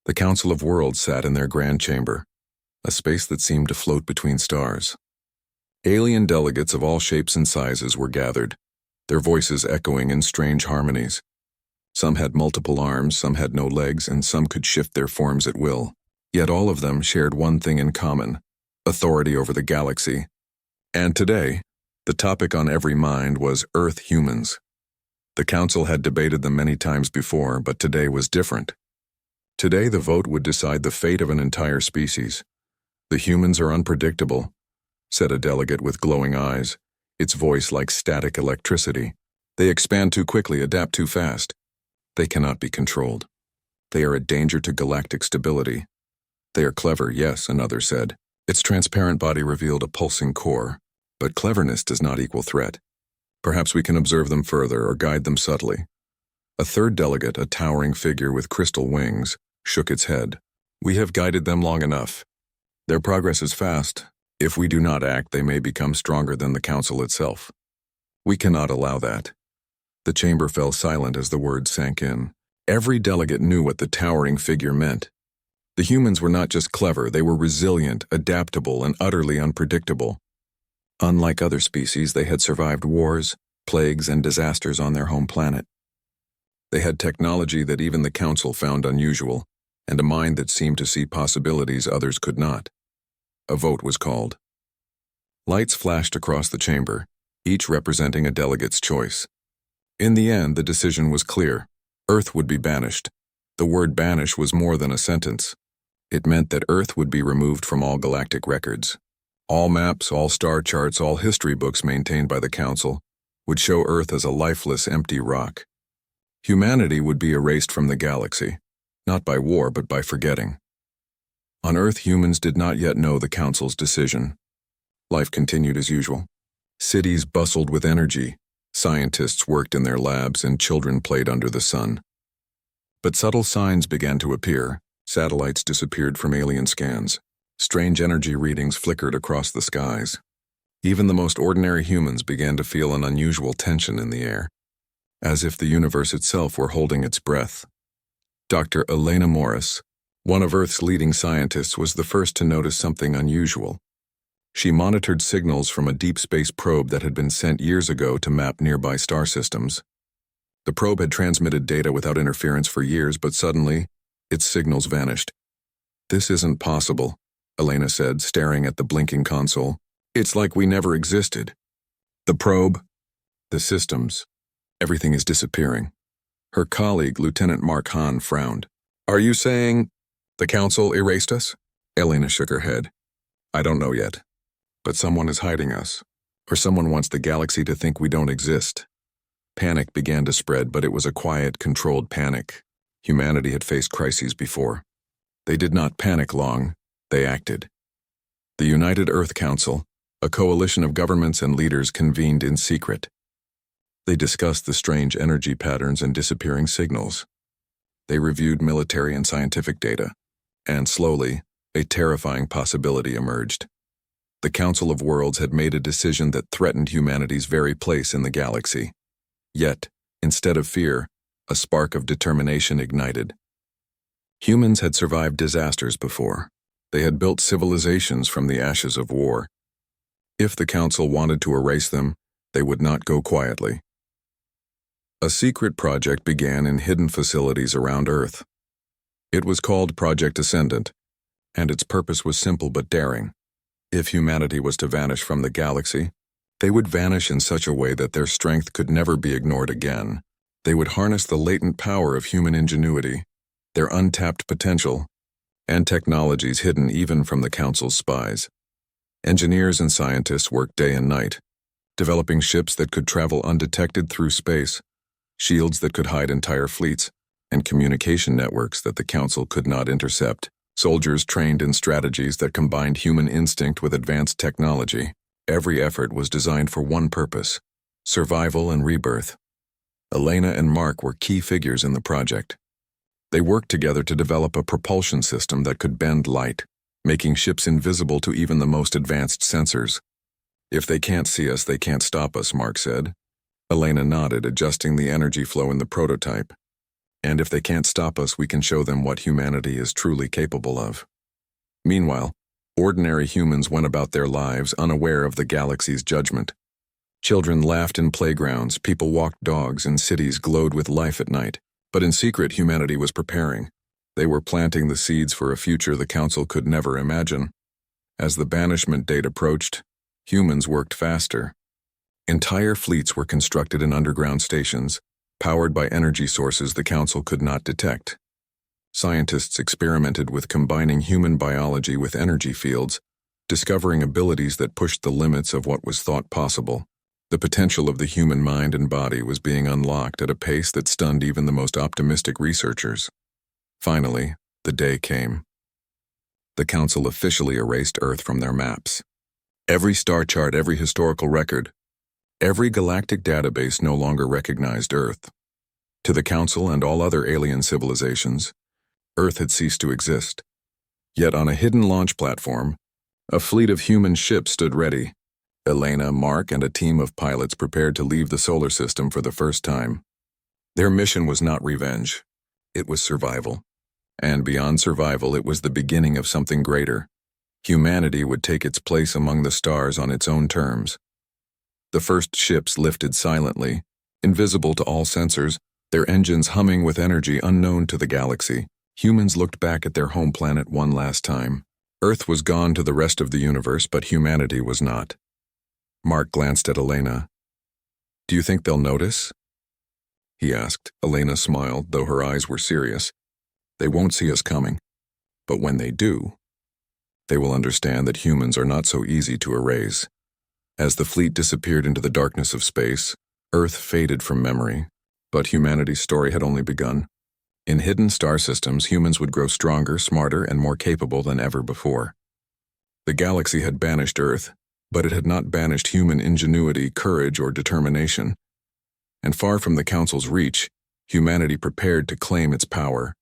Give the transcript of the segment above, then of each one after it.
The Council of Worlds sat in their grand chamber, a space that seemed to float between stars. Alien delegates of all shapes and sizes were gathered, their voices echoing in strange harmonies. Some had multiple arms, some had no legs, and some could shift their forms at will. Yet all of them shared one thing in common: authority over the galaxy. And today, the topic on every mind was Earth humans. The Council had debated them many times before, but today was different. Today the vote would decide the fate of an entire species. "The humans are unpredictable," said a delegate with glowing eyes, its voice like static electricity. "They expand too quickly, adapt too fast. They cannot be controlled. They are a danger to galactic stability." "They are clever, yes," another said. Its transparent body revealed a pulsing core, but cleverness does not equal threat. "Perhaps we can observe them further or guide them subtly." A third delegate, a towering figure with crystal wings, shook its head. "We have guided them long enough. Their progress is fast. If we do not act, they may become stronger than the Council itself. We cannot allow that." The chamber fell silent as the words sank in. Every delegate knew what the towering figure meant. The humans were not just clever, they were resilient, adaptable, and utterly unpredictable. Unlike other species, they had survived wars, plagues, and disasters on their home planet. They had technology that even the Council found unusual, and a mind that seemed to see possibilities others could not. A vote was called. Lights flashed across the chamber, each representing a delegate's choice. In the end, the decision was clear. Earth would be banished. The word banish was more than a sentence. It meant that Earth would be removed from all galactic records. All maps, all star charts, all history books maintained by the Council would show Earth as a lifeless, empty rock. Humanity would be erased from the galaxy, not by war but by forgetting. On Earth, humans did not yet know the Council's decision. Life continued as usual. Cities bustled with energy, scientists worked in their labs, and children played under the sun. But subtle signs began to appear. Satellites disappeared from alien scans. Strange energy readings flickered across the skies. Even the most ordinary humans began to feel an unusual tension in the air, as if the universe itself were holding its breath. Dr. Elena Morris, one of Earth's leading scientists, was the first to notice something unusual. She monitored signals from a deep space probe that had been sent years ago to map nearby star systems. The probe had transmitted data without interference for years, but suddenly, its signals vanished. "This isn't possible," Elena said, staring at the blinking console. "It's like we never existed. The probe, the systems, everything is disappearing." Her colleague, Lieutenant Mark Hahn, frowned. "Are you saying the Council erased us?" Elena shook her head. "I don't know yet, but someone is hiding us, or someone wants the galaxy to think we don't exist." Panic began to spread, but it was a quiet, controlled panic. Humanity had faced crises before. They did not panic long, they acted. The United Earth Council, a coalition of governments and leaders, convened in secret. They discussed the strange energy patterns and disappearing signals. They reviewed military and scientific data, and slowly, a terrifying possibility emerged. The Council of Worlds had made a decision that threatened humanity's very place in the galaxy. Yet, instead of fear, a spark of determination ignited. Humans had survived disasters before. They had built civilizations from the ashes of war. If the Council wanted to erase them, they would not go quietly. A secret project began in hidden facilities around Earth. It was called Project Ascendant, and its purpose was simple but daring. If humanity was to vanish from the galaxy, they would vanish in such a way that their strength could never be ignored again. They would harness the latent power of human ingenuity, their untapped potential, and technologies hidden even from the Council's spies. Engineers and scientists worked day and night, developing ships that could travel undetected through space, shields that could hide entire fleets, and communication networks that the Council could not intercept. Soldiers trained in strategies that combined human instinct with advanced technology. Every effort was designed for one purpose: survival and rebirth. Elena and Mark were key figures in the project. They worked together to develop a propulsion system that could bend light, making ships invisible to even the most advanced sensors. "If they can't see us, they can't stop us," Mark said. Elena nodded, adjusting the energy flow in the prototype. And if they can't stop us, we can show them what humanity is truly capable of. Meanwhile, ordinary humans went about their lives unaware of the galaxy's judgment. Children laughed in playgrounds, people walked dogs, and cities glowed with life at night. But in secret, humanity was preparing. They were planting the seeds for a future the Council could never imagine. As the banishment date approached, humans worked faster. Entire fleets were constructed in underground stations, powered by energy sources the Council could not detect. Scientists experimented with combining human biology with energy fields, discovering abilities that pushed the limits of what was thought possible. The potential of the human mind and body was being unlocked at a pace that stunned even the most optimistic researchers. Finally, the day came. The Council officially erased Earth from their maps. Every star chart, every historical record, every galactic database no longer recognized Earth. To the Council and all other alien civilizations, Earth had ceased to exist. Yet on a hidden launch platform, a fleet of human ships stood ready. Elena, Mark, and a team of pilots prepared to leave the solar system for the first time. Their mission was not revenge. It was survival. And beyond survival, it was the beginning of something greater. Humanity would take its place among the stars on its own terms. The first ships lifted silently, invisible to all sensors, their engines humming with energy unknown to the galaxy. Humans looked back at their home planet one last time. Earth was gone to the rest of the universe, but humanity was not. Mark glanced at Elena. "Do you think they'll notice?" he asked. Elena smiled, though her eyes were serious. "They won't see us coming. But when they do, they will understand that humans are not so easy to erase." As the fleet disappeared into the darkness of space, Earth faded from memory. But humanity's story had only begun. In hidden star systems, humans would grow stronger, smarter, and more capable than ever before. The galaxy had banished Earth, but it had not banished human ingenuity, courage, or determination. And far from the Council's reach, humanity prepared to claim its power.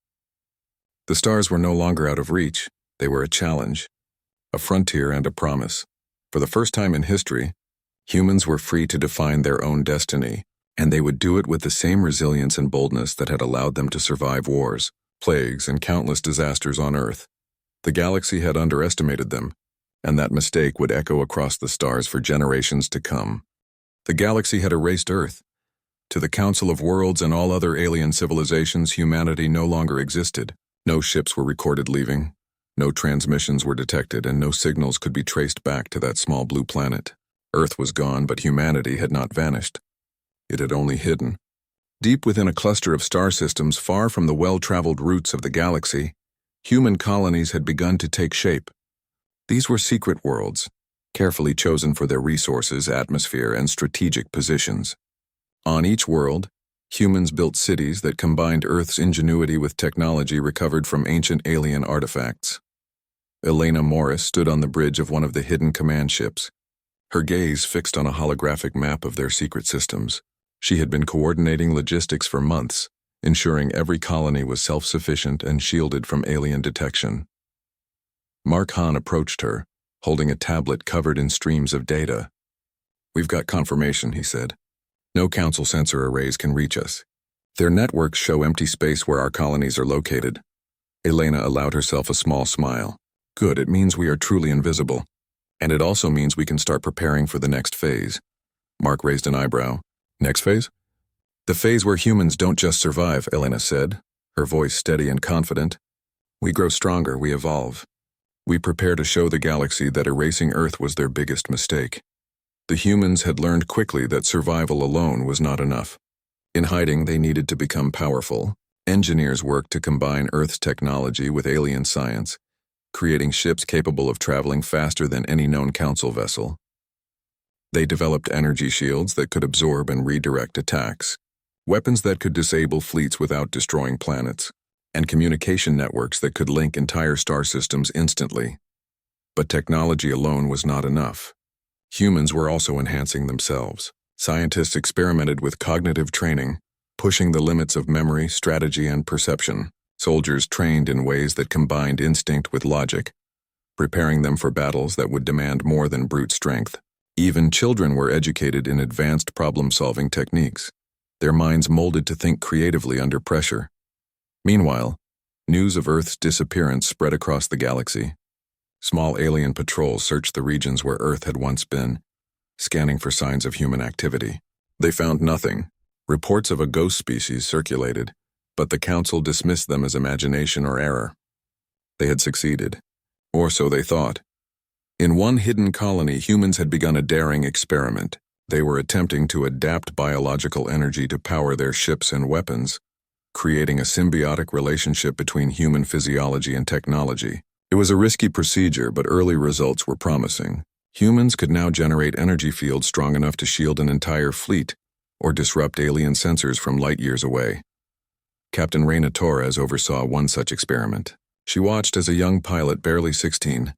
The stars were no longer out of reach. They were a challenge, a frontier, and a promise. For the first time in history, humans were free to define their own destiny, and they would do it with the same resilience and boldness that had allowed them to survive wars, plagues, and countless disasters on Earth. The galaxy had underestimated them, and that mistake would echo across the stars for generations to come. The galaxy had erased Earth. To the Council of Worlds and all other alien civilizations, humanity no longer existed. No ships were recorded leaving, no transmissions were detected, and no signals could be traced back to that small blue planet. Earth was gone, but humanity had not vanished. It had only hidden. Deep within a cluster of star systems far from the well-traveled routes of the galaxy, human colonies had begun to take shape. These were secret worlds, carefully chosen for their resources, atmosphere, and strategic positions. On each world, humans built cities that combined Earth's ingenuity with technology recovered from ancient alien artifacts. Elena Morris stood on the bridge of one of the hidden command ships, her gaze fixed on a holographic map of their secret systems. She had been coordinating logistics for months, ensuring every colony was self-sufficient and shielded from alien detection. Mark Hahn approached her, holding a tablet covered in streams of data. "We've got confirmation," he said. "No Council sensor arrays can reach us. Their networks show empty space where our colonies are located." Elena allowed herself a small smile. "Good, it means we are truly invisible. And it also means we can start preparing for the next phase." Mark raised an eyebrow. "Next phase?" "The phase where humans don't just survive," Elena said, her voice steady and confident. "We grow stronger, we evolve. We prepare to show the galaxy that erasing Earth was their biggest mistake." The humans had learned quickly that survival alone was not enough. In hiding, they needed to become powerful. Engineers worked to combine Earth's technology with alien science, creating ships capable of traveling faster than any known Council vessel. They developed energy shields that could absorb and redirect attacks, weapons that could disable fleets without destroying planets, and communication networks that could link entire star systems instantly. But technology alone was not enough. Humans were also enhancing themselves. Scientists experimented with cognitive training, pushing the limits of memory, strategy, and perception. Soldiers trained in ways that combined instinct with logic, preparing them for battles that would demand more than brute strength. Even children were educated in advanced problem-solving techniques, their minds molded to think creatively under pressure. Meanwhile, news of Earth's disappearance spread across the galaxy. Small alien patrols searched the regions where Earth had once been, scanning for signs of human activity. They found nothing. Reports of a ghost species circulated, but the Council dismissed them as imagination or error. They had succeeded, or so they thought. In one hidden colony, humans had begun a daring experiment. They were attempting to adapt biological energy to power their ships and weapons, creating a symbiotic relationship between human physiology and technology. It was a risky procedure, but early results were promising. Humans could now generate energy fields strong enough to shield an entire fleet or disrupt alien sensors from light years away. Captain Reina Torres oversaw one such experiment. She watched as a young pilot, barely 16,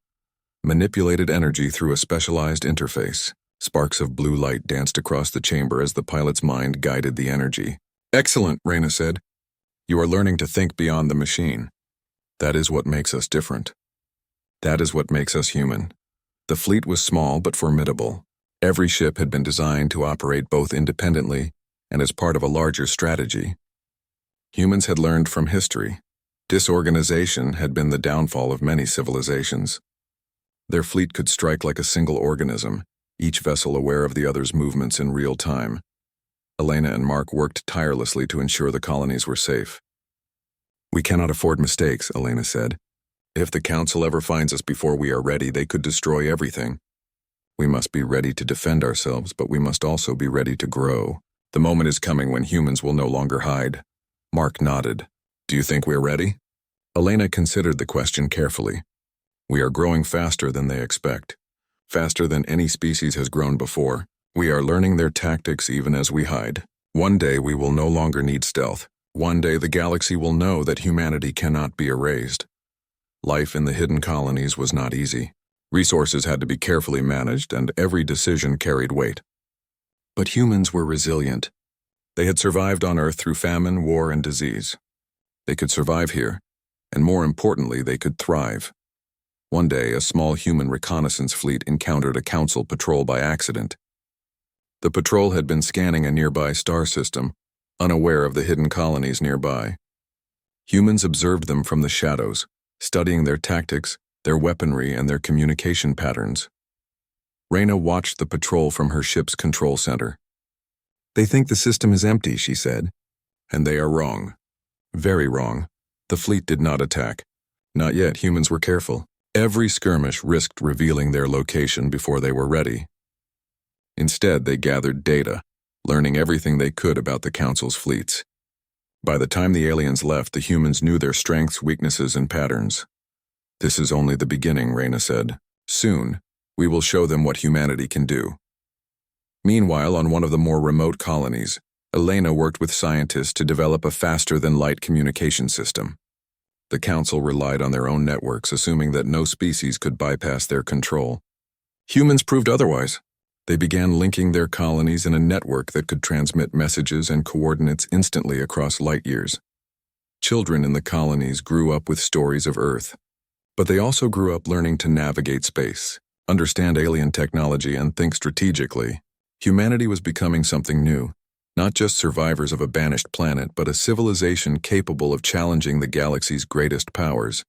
manipulated energy through a specialized interface. Sparks of blue light danced across the chamber as the pilot's mind guided the energy. "Excellent," Reina said. "You are learning to think beyond the machine. That is what makes us different. That is what makes us human." The fleet was small but formidable. Every ship had been designed to operate both independently and as part of a larger strategy. Humans had learned from history. Disorganization had been the downfall of many civilizations. Their fleet could strike like a single organism, each vessel aware of the other's movements in real time. Elena and Mark worked tirelessly to ensure the colonies were safe. "We cannot afford mistakes," Elena said. "If the Council ever finds us before we are ready, they could destroy everything. We must be ready to defend ourselves, but we must also be ready to grow. The moment is coming when humans will no longer hide." Mark nodded. "Do you think we're ready?" Elena considered the question carefully. "We are growing faster than they expect. Faster than any species has grown before. We are learning their tactics even as we hide. One day we will no longer need stealth. One day the galaxy will know that humanity cannot be erased." Life in the hidden colonies was not easy. Resources had to be carefully managed, and every decision carried weight. But humans were resilient. They had survived on Earth through famine, war, and disease. They could survive here, and more importantly, they could thrive. One day, a small human reconnaissance fleet encountered a Council patrol by accident. The patrol had been scanning a nearby star system, unaware of the hidden colonies nearby. Humans observed them from the shadows, studying their tactics, their weaponry, and their communication patterns. Reina watched the patrol from her ship's control center. "They think the system is empty," she said. "And they are wrong. Very wrong. The fleet did not attack. Not yet. Humans were careful. Every skirmish risked revealing their location before they were ready. Instead, they gathered data, learning everything they could about the Council's fleets. By the time the aliens left, the humans knew their strengths, weaknesses, and patterns. This is only the beginning," Reina said. "Soon, we will show them what humanity can do." Meanwhile, on one of the more remote colonies, Elena worked with scientists to develop a faster-than-light communication system. The Council relied on their own networks, assuming that no species could bypass their control. Humans proved otherwise. They began linking their colonies in a network that could transmit messages and coordinates instantly across light years. Children in the colonies grew up with stories of Earth, but they also grew up learning to navigate space, understand alien technology, and think strategically. Humanity was becoming something new, not just survivors of a banished planet, but a civilization capable of challenging the galaxy's greatest powers.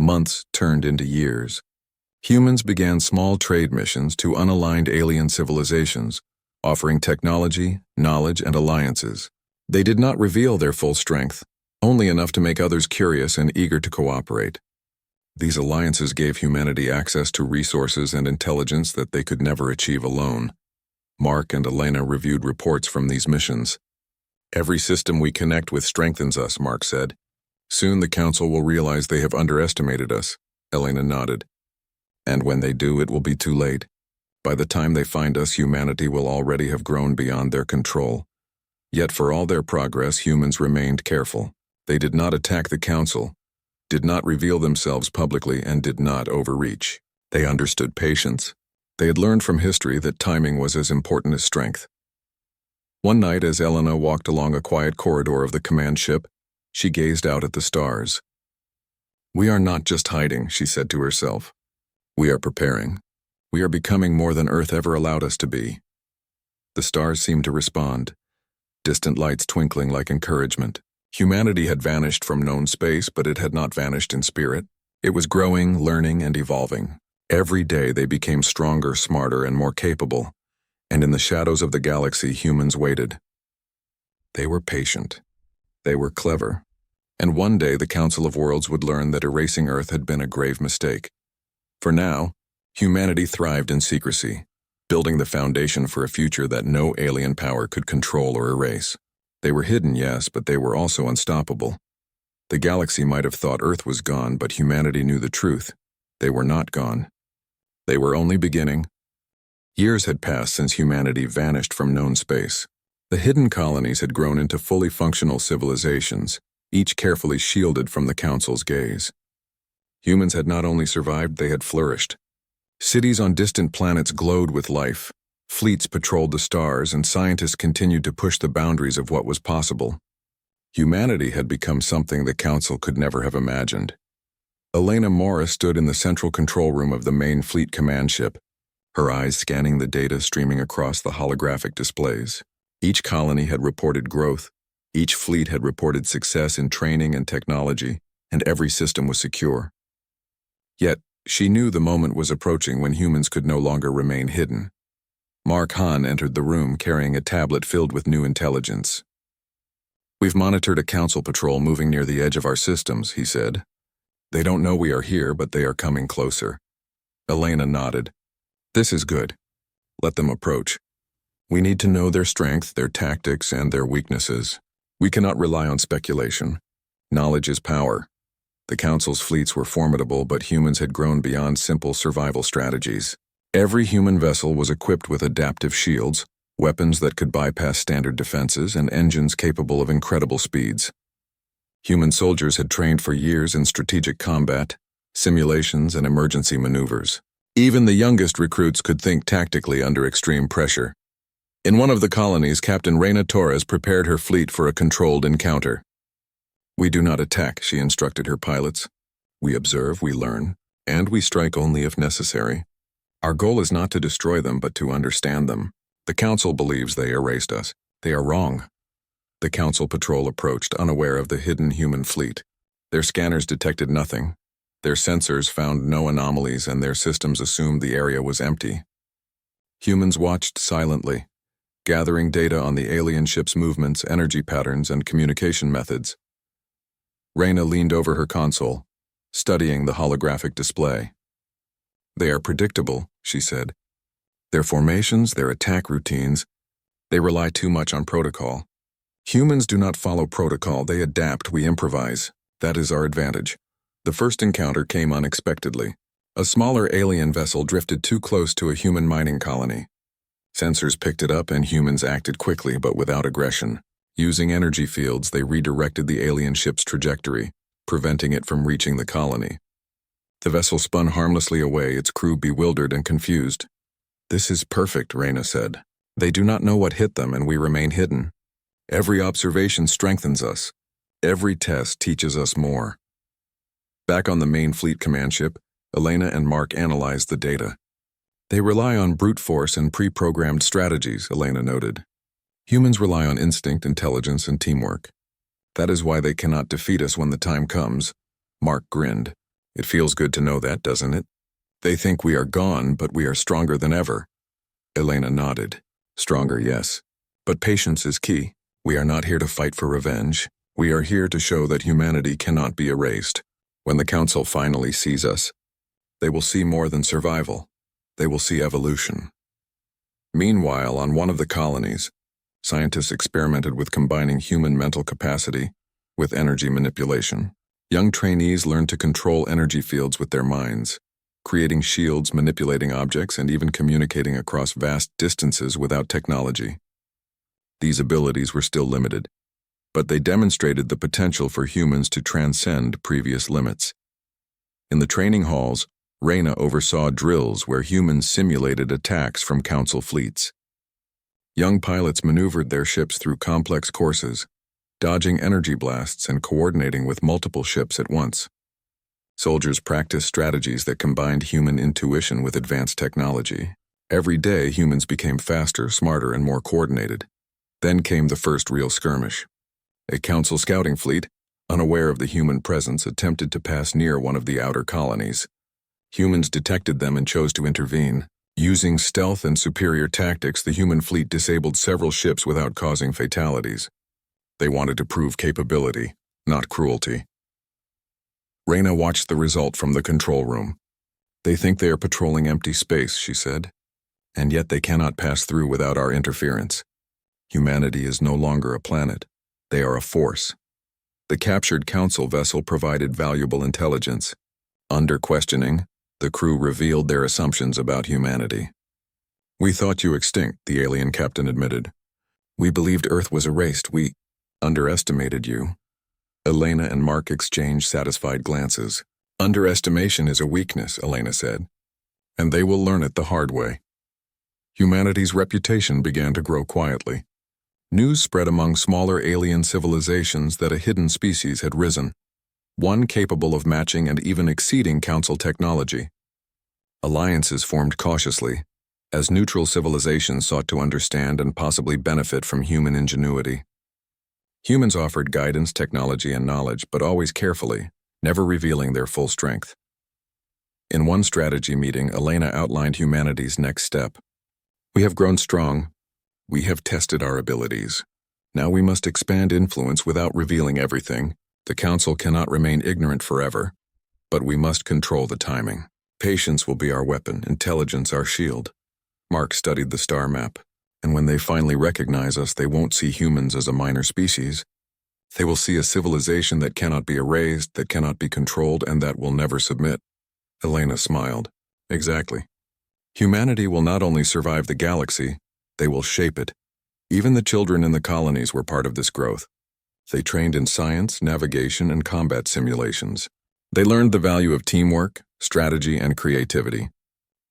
Months turned into years. Humans began small trade missions to unaligned alien civilizations, offering technology, knowledge, and alliances. They did not reveal their full strength, only enough to make others curious and eager to cooperate. These alliances gave humanity access to resources and intelligence that they could never achieve alone. Mark and Elena reviewed reports from these missions. "Every system we connect with strengthens us," Mark said. "Soon the Council will realize they have underestimated us." Elena nodded. "And when they do, it will be too late. By the time they find us, humanity will already have grown beyond their control." Yet for all their progress, humans remained careful. They did not attack the Council, did not reveal themselves publicly, and did not overreach. They understood patience. They had learned from history that timing was as important as strength. One night, as Elena walked along a quiet corridor of the command ship, she gazed out at the stars. "We are not just hiding," she said to herself. "We are preparing. We are becoming more than Earth ever allowed us to be." The stars seemed to respond, distant lights twinkling like encouragement. Humanity had vanished from known space, but it had not vanished in spirit. It was growing, learning, and evolving. Every day they became stronger, smarter, and more capable, and in the shadows of the galaxy humans waited. They were patient. They were clever. And one day the Council of Worlds would learn that erasing Earth had been a grave mistake. For now, humanity thrived in secrecy, building the foundation for a future that no alien power could control or erase. They were hidden, yes, but they were also unstoppable. The galaxy might have thought Earth was gone, but humanity knew the truth. They were not gone. They were only beginning. Years had passed since humanity vanished from known space. The hidden colonies had grown into fully functional civilizations, each carefully shielded from the Council's gaze. Humans had not only survived, they had flourished. Cities on distant planets glowed with life. Fleets patrolled the stars, and scientists continued to push the boundaries of what was possible. Humanity had become something the Council could never have imagined. Elena Morris stood in the central control room of the main fleet command ship, her eyes scanning the data streaming across the holographic displays. Each colony had reported growth, each fleet had reported success in training and technology, and every system was secure. Yet, she knew the moment was approaching when humans could no longer remain hidden. Mark Hahn entered the room carrying a tablet filled with new intelligence. "We've monitored a Council patrol moving near the edge of our systems," he said. "They don't know we are here, but they are coming closer." Elena nodded. "This is good. Let them approach. We need to know their strength, their tactics, and their weaknesses. We cannot rely on speculation. Knowledge is power." The Council's fleets were formidable, but humans had grown beyond simple survival strategies. Every human vessel was equipped with adaptive shields, weapons that could bypass standard defenses, and engines capable of incredible speeds. Human soldiers had trained for years in strategic combat, simulations, and emergency maneuvers. Even the youngest recruits could think tactically under extreme pressure. In one of the colonies, Captain Reina Torres prepared her fleet for a controlled encounter. "We do not attack," she instructed her pilots. "We observe, we learn, and we strike only if necessary. Our goal is not to destroy them, but to understand them. The Council believes they erased us. They are wrong." The Council patrol approached, unaware of the hidden human fleet. Their scanners detected nothing. Their sensors found no anomalies, and their systems assumed the area was empty. Humans watched silently, gathering data on the alien ship's movements, energy patterns, and communication methods. Reina leaned over her console, studying the holographic display. "They are predictable," she said. "Their formations, their attack routines, they rely too much on protocol. Humans do not follow protocol, they adapt, we improvise. That is our advantage." The first encounter came unexpectedly. A smaller alien vessel drifted too close to a human mining colony. Sensors picked it up and humans acted quickly but without aggression. Using energy fields, they redirected the alien ship's trajectory, preventing it from reaching the colony. The vessel spun harmlessly away, its crew bewildered and confused. "This is perfect," Reina said. "They do not know what hit them, and we remain hidden. Every observation strengthens us. Every test teaches us more." Back on the main fleet command ship, Elena and Mark analyzed the data. "They rely on brute force and pre-programmed strategies," Elena noted. "Humans rely on instinct, intelligence, and teamwork. That is why they cannot defeat us when the time comes." Mark grinned. "It feels good to know that, doesn't it? They think we are gone, but we are stronger than ever." Elena nodded. "Stronger, yes. But patience is key. We are not here to fight for revenge. We are here to show that humanity cannot be erased. When the Council finally sees us, they will see more than survival. They will see evolution." Meanwhile, on one of the colonies, scientists experimented with combining human mental capacity with energy manipulation. Young trainees learned to control energy fields with their minds, creating shields, manipulating objects, and even communicating across vast distances without technology. These abilities were still limited, but they demonstrated the potential for humans to transcend previous limits. In the training halls, Reina oversaw drills where humans simulated attacks from Council fleets. Young pilots maneuvered their ships through complex courses, dodging energy blasts and coordinating with multiple ships at once. Soldiers practiced strategies that combined human intuition with advanced technology. Every day, humans became faster, smarter, and more coordinated. Then came the first real skirmish. A council scouting fleet, unaware of the human presence, attempted to pass near one of the outer colonies. Humans detected them and chose to intervene. Using stealth and superior tactics, the human fleet disabled several ships without causing fatalities. They wanted to prove capability, not cruelty. Reyna watched the result from the control room. They think they are patrolling empty space, she said, and yet they cannot pass through without our interference. Humanity is no longer a planet. They are a force. The captured council vessel provided valuable intelligence. Under questioning, the crew revealed their assumptions about humanity. "We thought you extinct," the alien captain admitted. "We believed Earth was erased. We underestimated you." Elena and Mark exchanged satisfied glances. "Underestimation is a weakness," Elena said, "and they will learn it the hard way." Humanity's reputation began to grow quietly. News spread among smaller alien civilizations that a hidden species had risen, one capable of matching and even exceeding council technology. Alliances formed cautiously, as neutral civilizations sought to understand and possibly benefit from human ingenuity. Humans offered guidance, technology, and knowledge, but always carefully, never revealing their full strength. In one strategy meeting, Elena outlined humanity's next step. "We have grown strong. We have tested our abilities. Now we must expand influence without revealing everything. The council cannot remain ignorant forever, but we must control the timing. Patience will be our weapon, intelligence our shield." Mark studied the star map, and when they finally recognize us, they won't see humans as a minor species. They will see a civilization that cannot be erased, that cannot be controlled, and that will never submit. Elena smiled. "Exactly. Humanity will not only survive the galaxy, they will shape it. Even the children in the colonies were part of this growth. They trained in science, navigation, and combat simulations. They learned the value of teamwork, strategy, and creativity.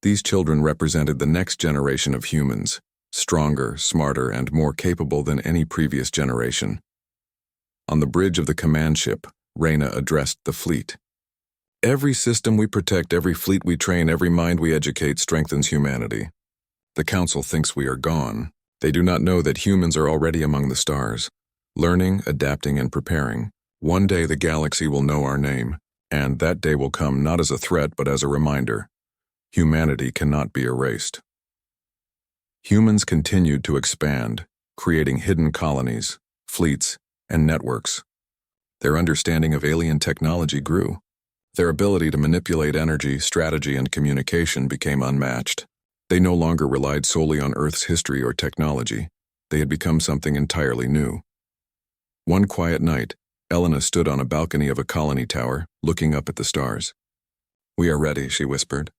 These children represented the next generation of humans, stronger, smarter, and more capable than any previous generation. On the bridge of the command ship, Reyna addressed the fleet. "Every system we protect, every fleet we train, every mind we educate strengthens humanity. The council thinks we are gone. They do not know that humans are already among the stars, learning, adapting, and preparing. One day the galaxy will know our name, and that day will come not as a threat but as a reminder. Humanity cannot be erased." Humans continued to expand, creating hidden colonies, fleets, and networks. Their understanding of alien technology grew. Their ability to manipulate energy, strategy, and communication became unmatched. They no longer relied solely on Earth's history or technology. They had become something entirely new. One quiet night, Elena stood on a balcony of a colony tower, looking up at the stars. "We are ready," she whispered.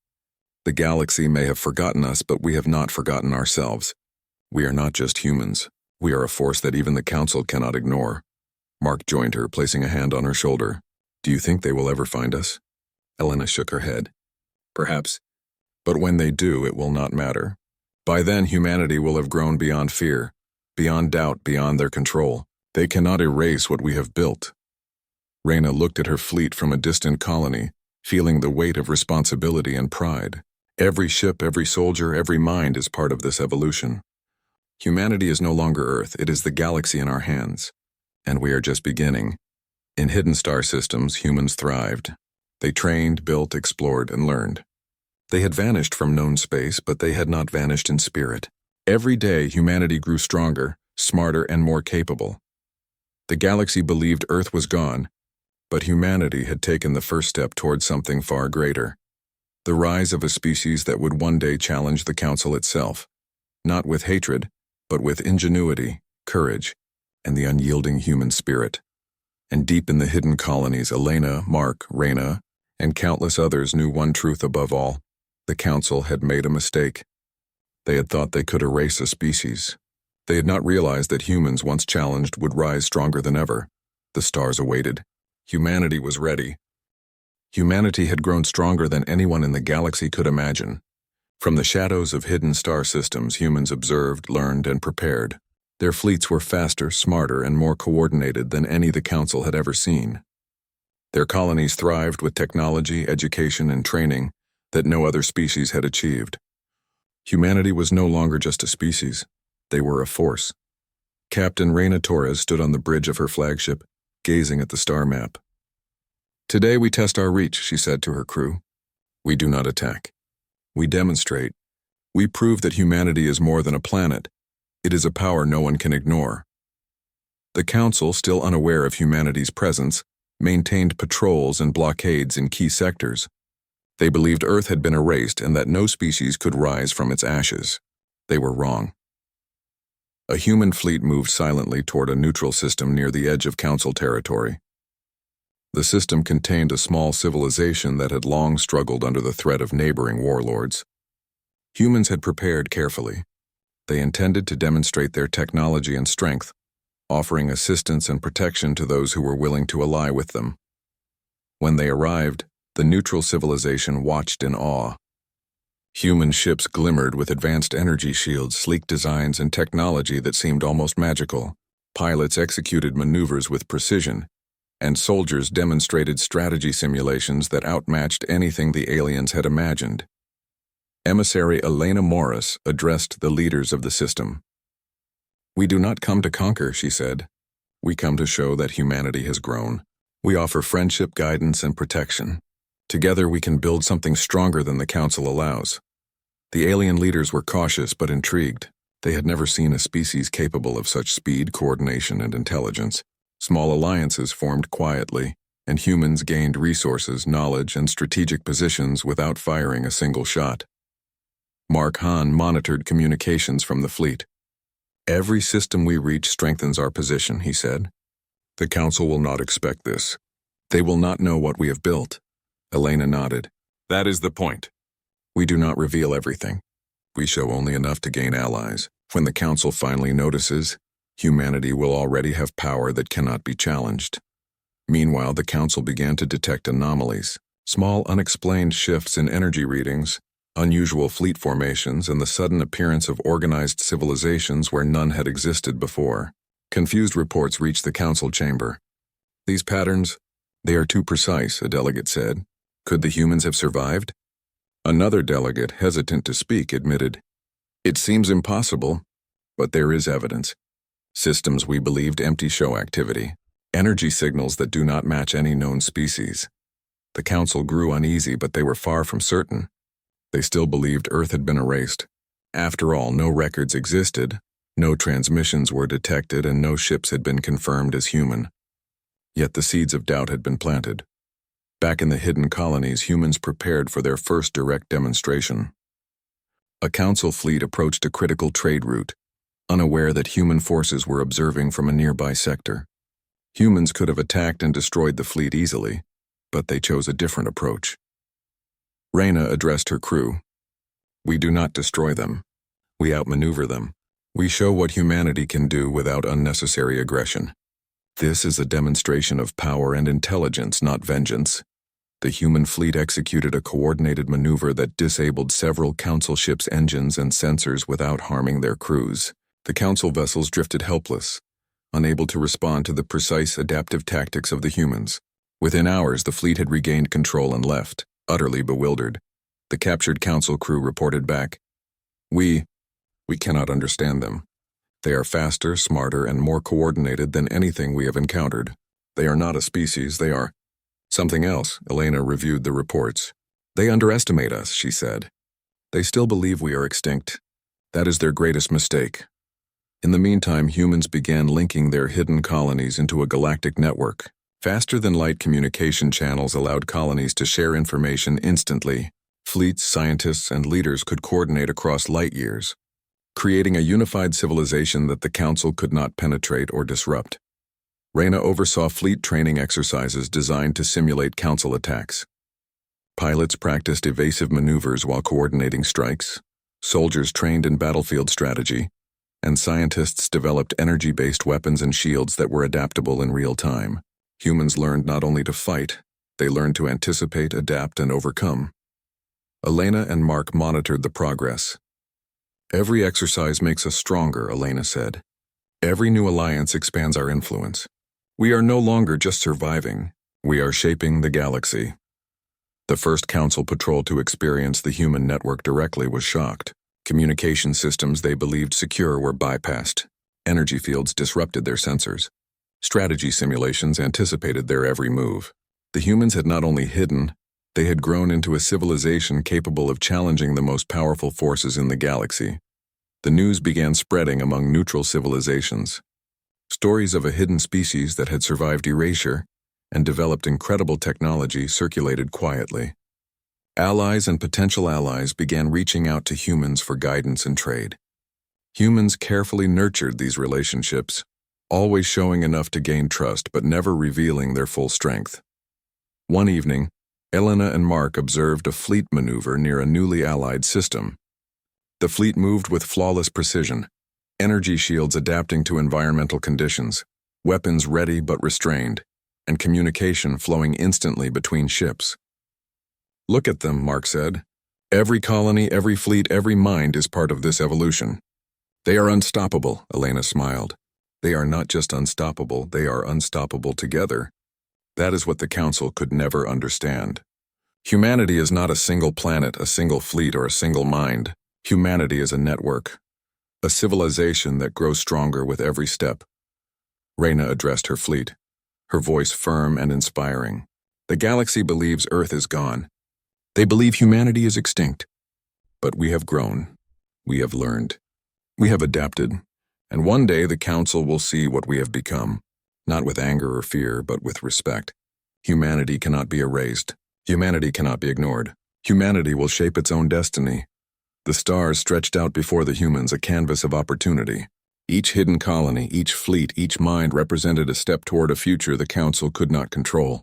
"The galaxy may have forgotten us, but we have not forgotten ourselves. We are not just humans. We are a force that even the council cannot ignore." Mark joined her, placing a hand on her shoulder. "Do you think they will ever find us?" Elena shook her head. "Perhaps. But when they do, it will not matter. By then, humanity will have grown beyond fear, beyond doubt, beyond their control. They cannot erase what we have built." Reyna looked at her fleet from a distant colony, feeling the weight of responsibility and pride. Every ship, every soldier, every mind is part of this evolution. Humanity is no longer Earth, it is the galaxy in our hands. And we are just beginning. In hidden star systems, humans thrived. They trained, built, explored, and learned. They had vanished from known space, but they had not vanished in spirit. Every day, humanity grew stronger, smarter, and more capable. The galaxy believed Earth was gone, but humanity had taken the first step towards something far greater. The rise of a species that would one day challenge the council itself, not with hatred, but with ingenuity, courage, and the unyielding human spirit. And deep in the hidden colonies, Elena, Mark, Reyna, and countless others knew one truth above all. The council had made a mistake. They had thought they could erase a species. They had not realized that humans, once challenged, would rise stronger than ever. The stars awaited. Humanity was ready. Humanity had grown stronger than anyone in the galaxy could imagine. From the shadows of hidden star systems, humans observed, learned, and prepared. Their fleets were faster, smarter, and more coordinated than any the council had ever seen. Their colonies thrived with technology, education, and training that no other species had achieved. Humanity was no longer just a species. They were a force. Captain Reina Torres stood on the bridge of her flagship, gazing at the star map. "Today we test our reach," she said to her crew. "We do not attack. We demonstrate. We prove that humanity is more than a planet. It is a power no one can ignore." The Council, still unaware of humanity's presence, maintained patrols and blockades in key sectors. They believed Earth had been erased and that no species could rise from its ashes. They were wrong. A human fleet moved silently toward a neutral system near the edge of Council territory. The system contained a small civilization that had long struggled under the threat of neighboring warlords. Humans had prepared carefully. They intended to demonstrate their technology and strength, offering assistance and protection to those who were willing to ally with them. When they arrived, the neutral civilization watched in awe. Human ships glimmered with advanced energy shields, sleek designs, and technology that seemed almost magical. Pilots executed maneuvers with precision, and soldiers demonstrated strategy simulations that outmatched anything the aliens had imagined. Emissary Elena Morris addressed the leaders of the system. "We do not come to conquer," she said. "We come to show that humanity has grown. We offer friendship, guidance, and protection. Together we can build something stronger than the Council allows." The alien leaders were cautious but intrigued. They had never seen a species capable of such speed, coordination, and intelligence. Small alliances formed quietly, and humans gained resources, knowledge, and strategic positions without firing a single shot. Mark Hahn monitored communications from the fleet. "Every system we reach strengthens our position," he said. "The Council will not expect this. They will not know what we have built." Elena nodded. "That is the point. We do not reveal everything. We show only enough to gain allies. When the Council finally notices, humanity will already have power that cannot be challenged." Meanwhile, the Council began to detect anomalies, small unexplained shifts in energy readings, unusual fleet formations, and the sudden appearance of organized civilizations where none had existed before. Confused reports reached the Council chamber. "These patterns, they are too precise," a delegate said. "Could the humans have survived?" Another delegate, hesitant to speak, admitted, "It seems impossible, but there is evidence. Systems we believed empty show activity, energy signals that do not match any known species." The Council grew uneasy, but they were far from certain. They still believed Earth had been erased. After all, no records existed, no transmissions were detected, and no ships had been confirmed as human. Yet the seeds of doubt had been planted. Back in the hidden colonies, humans prepared for their first direct demonstration. A Council fleet approached a critical trade route, unaware that human forces were observing from a nearby sector. Humans could have attacked and destroyed the fleet easily, but they chose a different approach. Reina addressed her crew. "We do not destroy them. We outmaneuver them. We show what humanity can do without unnecessary aggression. This is a demonstration of power and intelligence, not vengeance." The human fleet executed a coordinated maneuver that disabled several Council ships' engines and sensors without harming their crews. The Council vessels drifted helpless, unable to respond to the precise adaptive tactics of the humans. Within hours, the fleet had regained control and left, utterly bewildered. The captured Council crew reported back, We cannot understand them. They are faster, smarter, and more coordinated than anything we have encountered. They are not a species, they are something else." Elena reviewed the reports. "They underestimate us," she said. "They still believe we are extinct. That is their greatest mistake." In the meantime, humans began linking their hidden colonies into a galactic network. Faster-than-light communication channels allowed colonies to share information instantly. Fleets, scientists, and leaders could coordinate across light years, creating a unified civilization that the Council could not penetrate or disrupt. Reina oversaw fleet training exercises designed to simulate Council attacks. Pilots practiced evasive maneuvers while coordinating strikes, soldiers trained in battlefield strategy, and scientists developed energy-based weapons and shields that were adaptable in real time. Humans learned not only to fight, they learned to anticipate, adapt, and overcome. Elena and Mark monitored the progress. "Every exercise makes us stronger," Elena said. "Every new alliance expands our influence. We are no longer just surviving, we are shaping the galaxy." The first Council patrol to experience the human network directly was shocked. Communication systems they believed secure were bypassed. Energy fields disrupted their sensors. Strategy simulations anticipated their every move. The humans had not only hidden, they had grown into a civilization capable of challenging the most powerful forces in the galaxy. The news began spreading among neutral civilizations. Stories of a hidden species that had survived erasure and developed incredible technology circulated quietly. Allies and potential allies began reaching out to humans for guidance and trade. Humans carefully nurtured these relationships, always showing enough to gain trust but never revealing their full strength. One evening, Elena and Mark observed a fleet maneuver near a newly allied system. The fleet moved with flawless precision, energy shields adapting to environmental conditions, weapons ready but restrained, and communication flowing instantly between ships. "Look at them," Mark said. "Every colony, every fleet, every mind is part of this evolution." "They are unstoppable," Elena smiled. "They are not just unstoppable, they are unstoppable together." That is what the Council could never understand. Humanity is not a single planet, a single fleet, or a single mind. Humanity is a network, a civilization that grows stronger with every step. Reyna addressed her fleet, her voice firm and inspiring. "The galaxy believes Earth is gone. They believe humanity is extinct. But we have grown. We have learned. We have adapted. And one day the Council will see what we have become, not with anger or fear, but with respect. Humanity cannot be erased. Humanity cannot be ignored. Humanity will shape its own destiny." The stars stretched out before the humans, a canvas of opportunity. Each hidden colony, each fleet, each mind represented a step toward a future the Council could not control.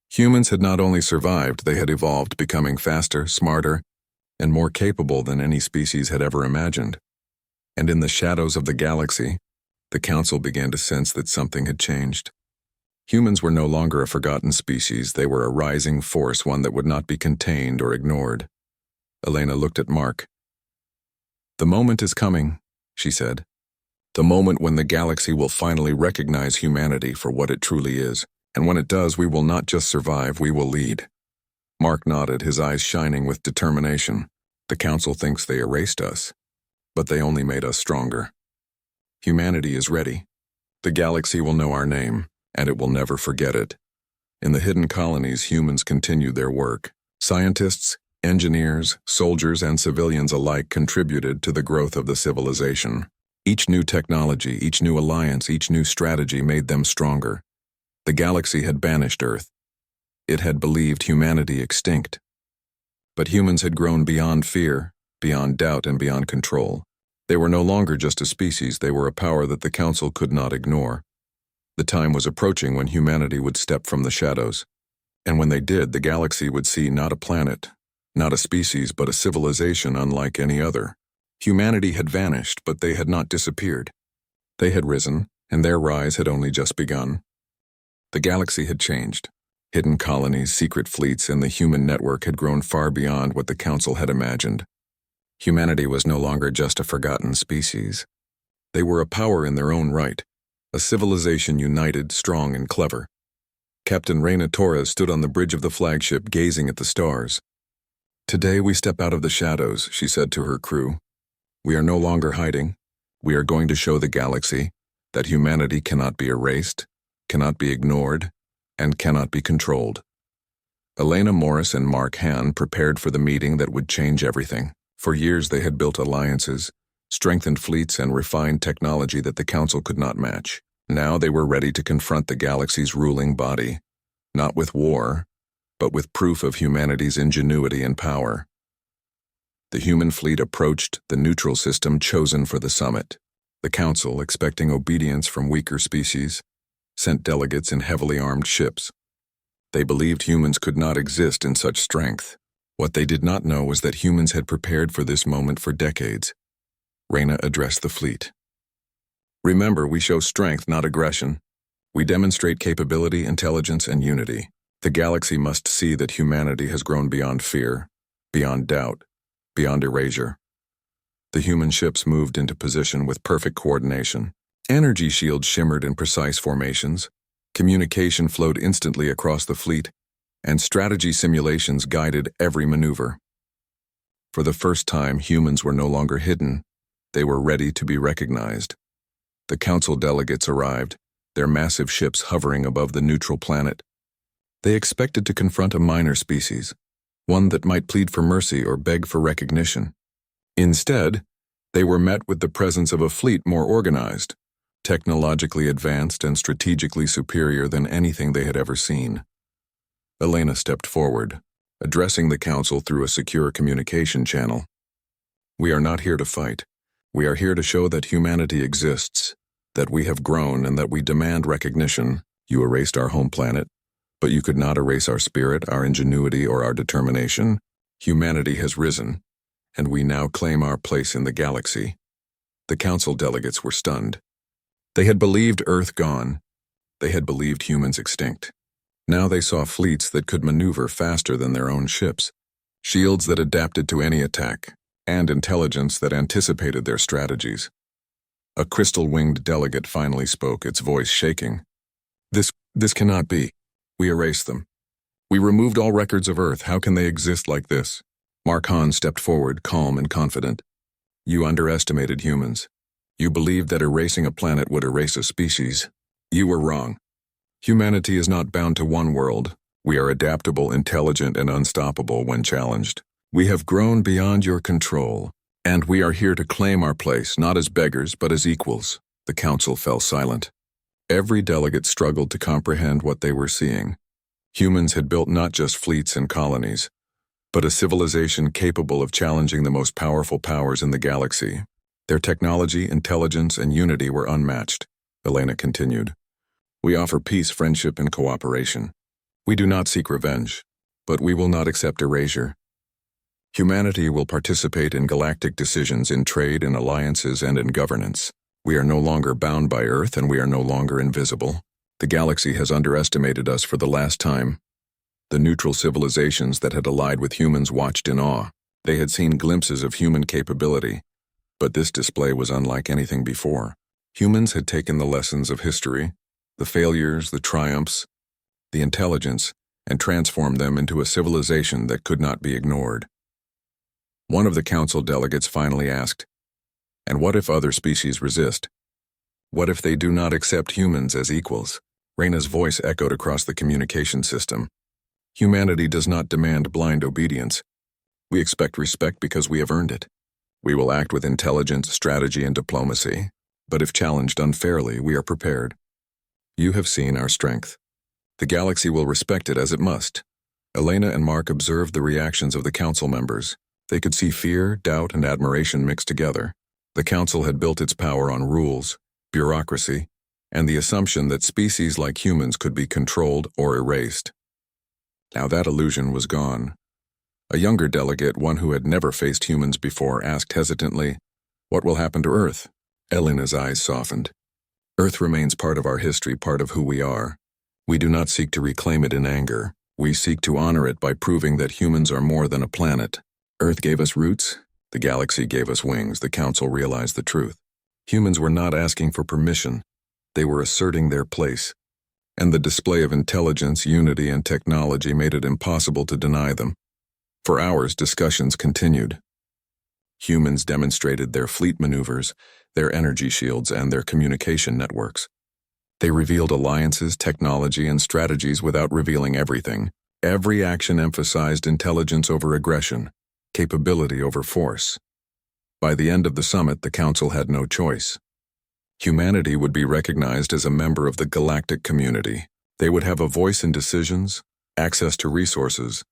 Humans had not only survived, they had evolved, becoming faster, smarter, and more capable than any species had ever imagined. And in the shadows of the galaxy, the Council began to sense that something had changed. Humans were no longer a forgotten species, they were a rising force, one that would not be contained or ignored. Elena looked at Mark. "The moment is coming," she said. "The moment when the galaxy will finally recognize humanity for what it truly is. And when it does, we will not just survive, we will lead." Mark nodded, his eyes shining with determination. "The Council thinks they erased us, but they only made us stronger. Humanity is ready. The galaxy will know our name, and it will never forget it." In the hidden colonies, humans continued their work. Scientists, engineers, soldiers, and civilians alike contributed to the growth of the civilization. Each new technology, each new alliance, each new strategy made them stronger. The galaxy had banished Earth. It had believed humanity extinct. But humans had grown beyond fear, beyond doubt, and beyond control. They were no longer just a species, they were a power that the Council could not ignore. The time was approaching when humanity would step from the shadows. And when they did, the galaxy would see not a planet, not a species, but a civilization unlike any other. Humanity had vanished, but they had not disappeared. They had risen, and their rise had only just begun. The galaxy had changed. Hidden colonies, secret fleets, and the human network had grown far beyond what the Council had imagined. Humanity was no longer just a forgotten species. They were a power in their own right, a civilization united, strong, and clever. Captain Reyna Torres stood on the bridge of the flagship, gazing at the stars. "Today we step out of the shadows," she said to her crew. "We are no longer hiding. We are going to show the galaxy that humanity cannot be erased, cannot be ignored, and cannot be controlled." Elena Morris and Mark Hahn prepared for the meeting that would change everything. For years they had built alliances, strengthened fleets, and refined technology that the Council could not match. Now they were ready to confront the galaxy's ruling body, not with war, but with proof of humanity's ingenuity and power. The human fleet approached the neutral system chosen for the summit. The Council, expecting obedience from weaker species, sent delegates in heavily armed ships. They believed humans could not exist in such strength. What they did not know was that humans had prepared for this moment for decades. Reyna addressed the fleet. "Remember, we show strength, not aggression. We demonstrate capability, intelligence, and unity. The galaxy must see that humanity has grown beyond fear, beyond doubt, beyond erasure." The human ships moved into position with perfect coordination. Energy shields shimmered in precise formations. Communication flowed instantly across the fleet, and strategy simulations guided every maneuver. For the first time, humans were no longer hidden. They were ready to be recognized. The council delegates arrived, their massive ships hovering above the neutral planet. They expected to confront a minor species, one that might plead for mercy or beg for recognition. Instead, they were met with the presence of a fleet more organized, technologically advanced and strategically superior than anything they had ever seen. Elena stepped forward, addressing the council through a secure communication channel. "We are not here to fight. We are here to show that humanity exists, that we have grown and that we demand recognition. You erased our home planet, but you could not erase our spirit, our ingenuity, or our determination. Humanity has risen, and we now claim our place in the galaxy." The council delegates were stunned. They had believed Earth gone. They had believed humans extinct. Now they saw fleets that could maneuver faster than their own ships, shields that adapted to any attack, and intelligence that anticipated their strategies. A crystal-winged delegate finally spoke, its voice shaking. This cannot be. We erased them. We removed all records of Earth. How can they exist like this?" Mark Hahn stepped forward, calm and confident. "You underestimated humans. You believed that erasing a planet would erase a species. You were wrong. Humanity is not bound to one world. We are adaptable, intelligent, and unstoppable when challenged. We have grown beyond your control, and we are here to claim our place, not as beggars, but as equals." The council fell silent. Every delegate struggled to comprehend what they were seeing. Humans had built not just fleets and colonies, but a civilization capable of challenging the most powerful powers in the galaxy. Their technology, intelligence, and unity were unmatched. Elena continued. "We offer peace, friendship, and cooperation. We do not seek revenge, but we will not accept erasure. Humanity will participate in galactic decisions, in trade, in alliances, and in governance. We are no longer bound by Earth, and we are no longer invisible. The galaxy has underestimated us for the last time." The neutral civilizations that had allied with humans watched in awe. They had seen glimpses of human capability, but this display was unlike anything before. Humans had taken the lessons of history, the failures, the triumphs, the intelligence, and transformed them into a civilization that could not be ignored. One of the council delegates finally asked, "And what if other species resist? What if they do not accept humans as equals?" Reina's voice echoed across the communication system. "Humanity does not demand blind obedience. We expect respect because we have earned it. We will act with intelligence, strategy, and diplomacy, but if challenged unfairly, we are prepared. You have seen our strength. The galaxy will respect it as it must." Elena and Mark observed the reactions of the council members. They could see fear, doubt, and admiration mixed together. The council had built its power on rules, bureaucracy, and the assumption that species like humans could be controlled or erased. Now that illusion was gone. A younger delegate, one who had never faced humans before, asked hesitantly, "What will happen to Earth?" Elena's eyes softened. "Earth remains part of our history, part of who we are. We do not seek to reclaim it in anger. We seek to honor it by proving that humans are more than a planet. Earth gave us roots, the galaxy gave us wings." The council realized the truth. Humans were not asking for permission. They were asserting their place. And the display of intelligence, unity, and technology made it impossible to deny them. For hours, discussions continued. Humans demonstrated their fleet maneuvers, their energy shields, and their communication networks. They revealed alliances, technology, and strategies without revealing everything. Every action emphasized intelligence over aggression, capability over force. By the end of the summit, the council had no choice. Humanity would be recognized as a member of the galactic community. They would have a voice in decisions, access to resources,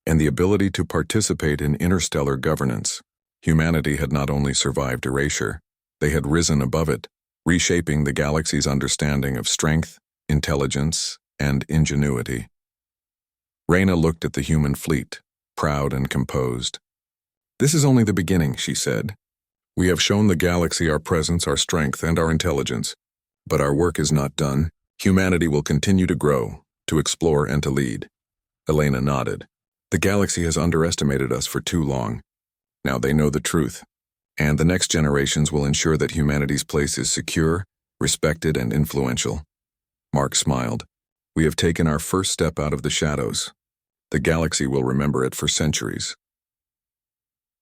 and the ability to participate in interstellar governance. Humanity had not only survived erasure, they had risen above it, reshaping the galaxy's understanding of strength, intelligence, and ingenuity. Reina looked at the human fleet, proud and composed. "This is only the beginning," she said. "We have shown the galaxy our presence, our strength, and our intelligence. But our work is not done. Humanity will continue to grow, to explore, and to lead." Elena nodded. "The galaxy has underestimated us for too long. Now they know the truth, and the next generations will ensure that humanity's place is secure, respected, and influential." Mark smiled. "We have taken our first step out of the shadows. The galaxy will remember it for centuries."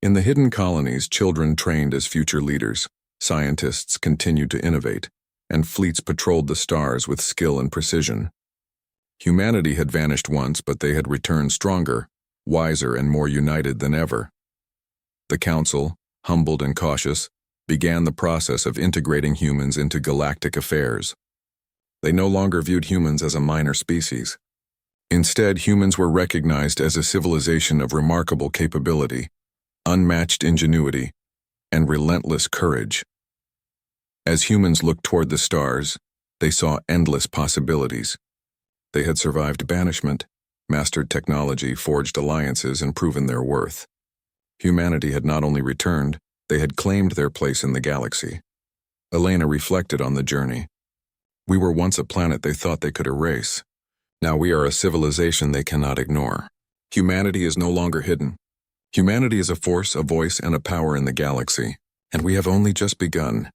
In the hidden colonies, children trained as future leaders. Scientists continued to innovate, and fleets patrolled the stars with skill and precision. Humanity had vanished once, but they had returned stronger, wiser, and more united than ever. The Council, humbled and cautious, began the process of integrating humans into galactic affairs. They no longer viewed humans as a minor species. Instead, humans were recognized as a civilization of remarkable capability, unmatched ingenuity, and relentless courage. As humans looked toward the stars, they saw endless possibilities. They had survived banishment, mastered technology, forged alliances, and proven their worth. Humanity had not only returned, they had claimed their place in the galaxy. Elena reflected on the journey. We were once a planet they thought they could erase. Now we are a civilization they cannot ignore. Humanity is no longer hidden. Humanity is a force, a voice, and a power in the galaxy, and we have only just begun.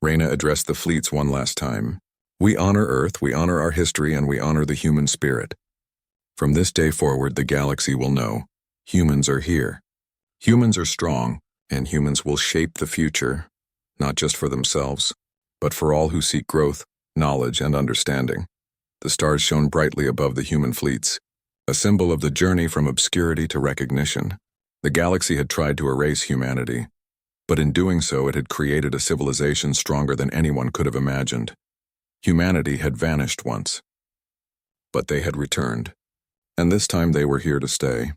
Reyna addressed the fleets one last time. We honor Earth, we honor our history, and we honor the human spirit. From this day forward, the galaxy will know. Humans are here. Humans are strong, and humans will shape the future, not just for themselves, but for all who seek growth, knowledge, and understanding. The stars shone brightly above the human fleets, a symbol of the journey from obscurity to recognition. The galaxy had tried to erase humanity, but in doing so it had created a civilization stronger than anyone could have imagined. Humanity had vanished once, but they had returned, and this time they were here to stay.